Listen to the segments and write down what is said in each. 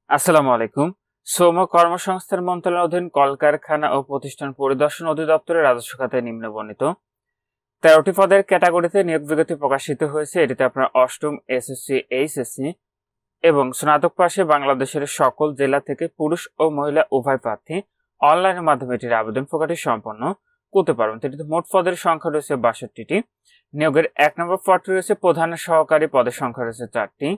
আসসালামু আলাইকুম। শ্রম কর্মসংস্থান মন্ত্রণালয়ের অধীন কলকারখানা ও প্রতিষ্ঠান পরিদর্শন অধিদপ্তরের রাজস্ব খাতায় নিম্নবর্ণিত 13টি পদের ক্যাটাগরিতে নিয়োগ বিজ্ঞপ্তি প্রকাশিত হয়েছে। এটিতে আপনার অষ্টম এসএসসি, এইচএসসি এবং স্নাতক পাশে বাংলাদেশের সকল জেলা থেকে পুরুষ ও মহিলা উভয় প্রার্থী অনলাইনের মাধ্যমে এটির আবেদন প্রক্রিয়াটি সম্পন্ন করতে পারবেন। এটিতে মোট পদের সংখ্যা রয়েছে 62টি। নিয়োগের 1 নম্বর পদটি রয়েছে প্রধান সহকারী, পদের সংখ্যা রয়েছে 4টি।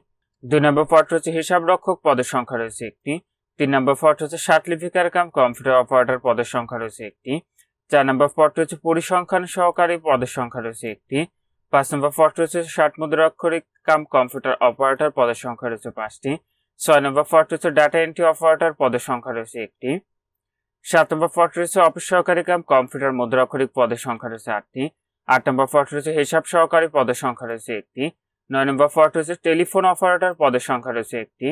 2 নম্বর পদটি হচ্ছে হিসাব রক্ষক, পদের সংখ্যা রয়েছে 1টি। 3 নম্বর পদটি হচ্ছে সার্টিফিকেট কাম কম্পিউটার অপারেটর, পদের সংখ্যা রয়েছে 1টি। 4 নম্বর পদটি হচ্ছে পরিসংখ্যান সহকারী, পদের সংখ্যা রয়েছে 1টি। 5 নম্বর পদটি হচ্ছে 60 মুদ্রাক্ষরিক কাম কম্পিউটার অপারেটর, পদের সংখ্যা রয়েছে 5টি। 6 নম্বর পদটি হচ্ছে ডাটা এন্ট্রি অপারেটর, পদের সংখ্যা রয়েছে 1টি। 7 নম্বর পদটি রয়েছে অফিস সহকারী কাম কম্পিউটার মুদ্রাক্ষরিক, পদের সংখ্যা রয়েছে 8টি। 8 নম্বর পদটি রয়েছে হিসাব সহকারী, পদের সংখ্যা রয়েছে 1টি। 9 নম্বর পদটি হচ্ছে টেলিফোন অপারেটর, পদের সংখ্যা রয়েছে 1টি।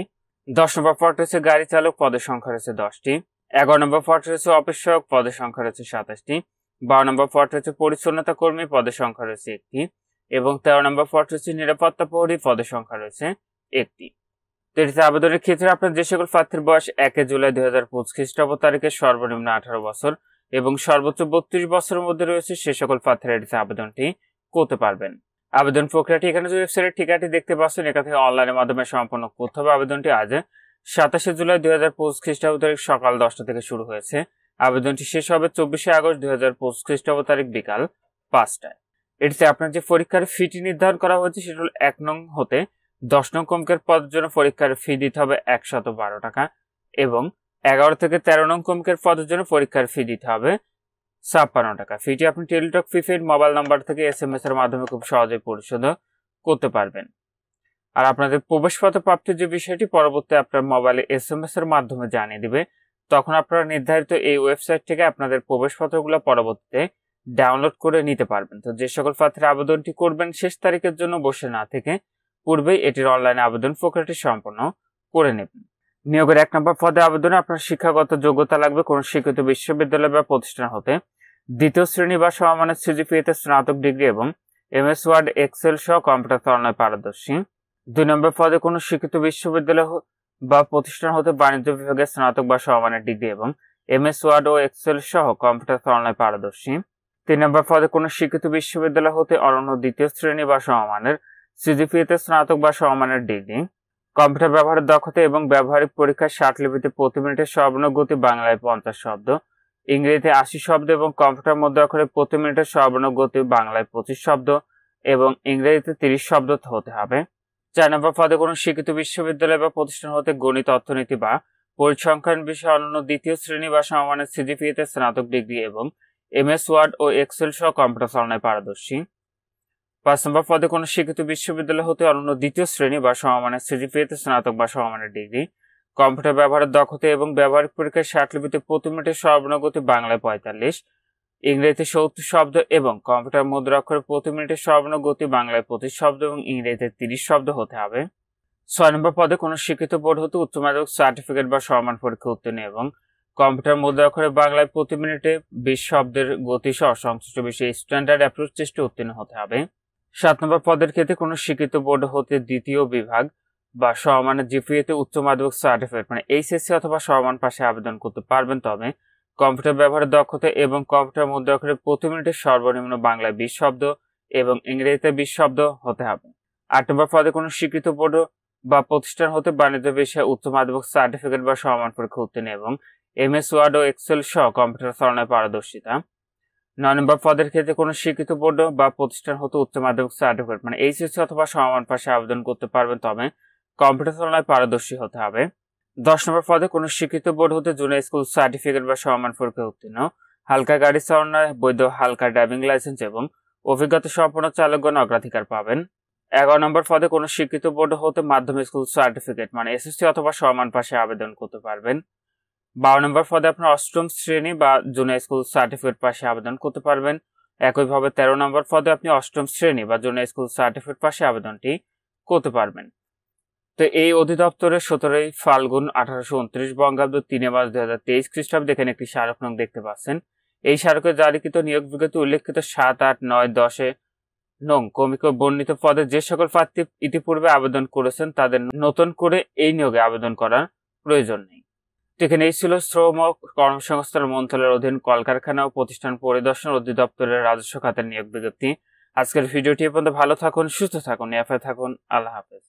10 নম্বর পদটি হচ্ছে গাড়ি চালক, পদের সংখ্যা রয়েছে 10টি। 11 নম্বর পদটি রয়েছে অফিস সহায়ক, পদের সংখ্যা রয়েছে 27টি। 12 নম্বর পদটি হচ্ছে পরিচ্ছন্নতা কর্মী, পদের সংখ্যা রয়েছে 1টি। এবং 13 নম্বর পদটি হচ্ছে নিরাপত্তা প্রহরী, পদের সংখ্যা রয়েছে 1টি। এটিতে আবেদনের ক্ষেত্রে আপনার যে সকল প্রার্থীর বয়স 1 জুলাই 2025 খ্রিস্টাব্দ তারিখে সর্বনিম্ন 18 বছর এবং সর্বোচ্চ 32 বছরের মধ্যে রয়েছে সে সকল প্রার্থীরা এটিতে আবেদনটি করতে পারবেন। আবেদন প্রক্রিয়াটি এখানে যে ওয়েবসাইটের ঠিকানাটি দেখতে পাচ্ছেন, এখান থেকে অনলাইনের মাধ্যমে সম্পন্ন করতে হবে। আবেদনটি আজ 27 জুলাই 2025 খ্রিস্টাব্দ তারিখ সকাল 10টা থেকে শুরু হয়েছে। আবেদনটি শেষ হবে 24 আগস্ট 2025 খ্রিস্টাব্দ তারিখ বিকাল 5টায়। এটিতে আপনার যে পরীক্ষার ফিটি নির্ধারণ করা হয়েছে সেটা হল 1 নং হতে 10 নং কমকের পদের জন্য পরীক্ষার ফি দিতে হবে 112 টাকা এবং 11 থেকে 13 নং কমকের পদের জন্য পরীক্ষার ফি দিতে হবে 56 টাকা। ফিটি আপনি টেলিটক প্রিপেইড মোবাইল নাম্বার থেকে SMS এর মাধ্যমে খুব সহজেই পরিশোধ করতে পারবেন। আর আপনাদের প্রবেশপত্র প্রাপ্তির যে বিষয়টি পরবর্তী আপনার মোবাইলে SMS এর মাধ্যমে জানিয়ে দিবে। তখন আপনারা নির্ধারিত এই ওয়েবসাইট থেকে আপনাদের প্রবেশপত্রগুলো পরবর্তীতে ডাউনলোড করে নিতে পারবেন। তো যে সকল প্রার্থীরা আবেদনটি করবেন শেষ তারিখের জন্য বসে না থেকে পূর্বেই এটির অনলাইনে আবেদন প্রক্রিয়াটি সম্পন্ন করে নেবেন। নিয়োগের 1 নম্বর পদে আবেদনে আপনার শিক্ষাগত যোগ্যতা লাগবে কোন স্বীকৃত বিশ্ববিদ্যালয় বা প্রতিষ্ঠান হতে দ্বিতীয় শ্রেণী বা সমমানের সিজিপিএতে স্নাতক ডিগ্রি এবং MS ওয়ার্ড এক্সেল সহ কম্পিউটার চালনায় পারদর্শী। 2 নম্বর পদে কোন স্বীকৃত বিশ্ববিদ্যালয় বা প্রতিষ্ঠান হতে বাণিজ্য বিভাগে স্নাতক বা সমমানের ডিগ্রি এবং MS ওয়ার্ড ও এক্সেল সহ কম্পিউটার চালনায় পারদর্শী। 3 নম্বর পদে কোন স্বীকৃত বিশ্ববিদ্যালয় হতে অনন্য দ্বিতীয় শ্রেণী বা সমমানের সিজিপিএতে স্নাতক বা সমমানের ডিগ্রি, কম্পিউটার ব্যবহারের দক্ষতা এবং ব্যবহারিক পরীক্ষার 60 লিপিতে প্রতি মিনিটে সর্বনিম্ন গতি বাংলায় 50 শব্দ, ইংরেজিতে 80 শব্দ এবং কম্পিউটার মধ্যে অক্ষরে প্রতি মিনিটে সর্বনিম্ন গতি বাংলায় 25 শব্দ এবং ইংরেজিতে 30 শব্দ হতে হবে। 4 নম্বর পদে কোনো স্বীকৃত বিশ্ববিদ্যালয় বা প্রতিষ্ঠান হতে গণিত, অর্থনীতি বা পরিসংখ্যান বিষয়ে অনন্য দ্বিতীয় শ্রেণী বা সমমানের সিজিপিএতে স্নাতক ডিগ্রি এবং MS ওয়ার্ড ও এক্সেল সহ কম্পিউটার চালনায় পারদর্শী। 5 নম্বর পদে কোন স্বীকৃত বিশ্ববিদ্যালয় হতে অনন্য দ্বিতীয় শ্রেণী বা সমমানের সিজিপিএতে স্নাতক বা সমমানের ডিগ্রি, কম্পিউটার ব্যবহারের দক্ষতা এবং ব্যবহারিক পরীক্ষায় 60 লিপিতে প্রতি মিনিটে সর্বনিম্ন গতি বাংলায় 45, ইংরেজিতে 70 শব্দ এবং কম্পিউটার মুদ্রাক্ষরে প্রতি মিনিটে সর্বনিম্ন গতি বাংলায় 25 শব্দ এবং ইংরেজিতে 30 শব্দ হতে হবে। 6 নম্বর পদে কোন শিক্ষিত বোর্ড হতে উচ্চ মাধ্যমিক সার্টিফিকেট বা সমান পরীক্ষা উত্তীর্ণ এবং কম্পিউটার মুদ্রাক্ষরে বাংলায় প্রতি মিনিটে 20 শব্দের গতি সহ সংশ্লিষ্ট বিষয়ে স্ট্যান্ডার্ড অ্যাপ্রোচ টেস্টে উত্তীর্ণ হতে হবে। 7 নম্বর পদের ক্ষেত্রে কোন শিক্ষিত বোর্ড হতে দ্বিতীয় বিভাগ বা সমমানের জিপিএতে উচ্চ মাধ্যমিক সার্টিফিকেট মানে HSC অথবা সমমান পাশে আবেদন করতে পারবেন, তবে কম্পিউটার ব্যবহারের দক্ষতা এবং কম্পিউটার মুদ্রাক্ষরে প্রতি মিনিটে সর্বনিম্ন বাংলায় 20 শব্দ এবং ইংরেজিতে 20 শব্দ হতে হবে। 8 নম্বর পদে কোন স্বীকৃত বোর্ড বা প্রতিষ্ঠান হতে বাণিজ্য বিষয়ে উচ্চ মাধ্যমিক সার্টিফিকেট বা সমমান পরীক্ষা উত্তীর্ণ এবং MS ওয়ার্ড ও এক্সেল সহ কম্পিউটার চালনায় পারদর্শিতা। 9 নম্বর পদের ক্ষেত্রে কোন স্বীকৃত বোর্ড বা প্রতিষ্ঠান হতে উচ্চ মাধ্যমিক সার্টিফিকেট মানে HSC অথবা সমমান পাশে আবেদন করতে পারবেন, তবে কম্পিউটার চালনায় পারদর্শী হতে হবে। 10 নম্বর পদে কোন স্বীকৃত বোর্ড হতে জুনিয়র স্কুল সার্টিফিকেট বা সমমান পরীক্ষা উত্তীর্ণ, হালকা গাড়ি চালনায় বৈধ হালকা ড্রাইভিং লাইসেন্স এবং অভিজ্ঞতা সম্পন্ন চালকগণ অগ্রাধিকার পাবেন। 11 নম্বর পদে কোন স্বীকৃত বোর্ড হতে মাধ্যমিক স্কুল সার্টিফিকেট মানে SSC অথবা সমমান পাশে আবেদন করতে পারবেন। 12 নম্বর পদে আপনার অষ্টম শ্রেণী বা জুনিয়র স্কুল সার্টিফিকেট পাশে আবেদন করতে পারবেন। একইভাবে 13 নম্বর পদে আপনি অষ্টম শ্রেণী বা জুনিয়র স্কুল সার্টিফিকেট পাশে আবেদনটি করতে পারবেন। তো এই অধিদপ্তরের 17 ফাল্গুন 1829 বঙ্গাব্দ 3 মার্চ 2023 খ্রিস্টাব্দে এখানে একটি স্মারক নং দেখতে পাচ্ছেন। এই স্মারকে জারিকৃত নিয়োগ বিজ্ঞপ্তি উল্লেখিত 7, 8, 9, 10 নং কমিকে বর্ণিত পদে যে সকল প্রার্থী ইতিপূর্বে আবেদন করেছেন তাদের নতুন করে এই নিয়োগে আবেদন করার প্রয়োজন নেই। এখানে এই ছিল শ্রম ও কর্মসংস্থান মন্ত্রণালয়ের অধীন কলকারখানা ও প্রতিষ্ঠান পরিদর্শন অধিদপ্তরের রাজস্ব খাতের নিয়োগ বিজ্ঞপ্তি। আজকের ভিডিওটি পর্যন্ত ভালো থাকুন, সুস্থ থাকুন, নিরাপদে থাকুন। আল্লাহ হাফেজ।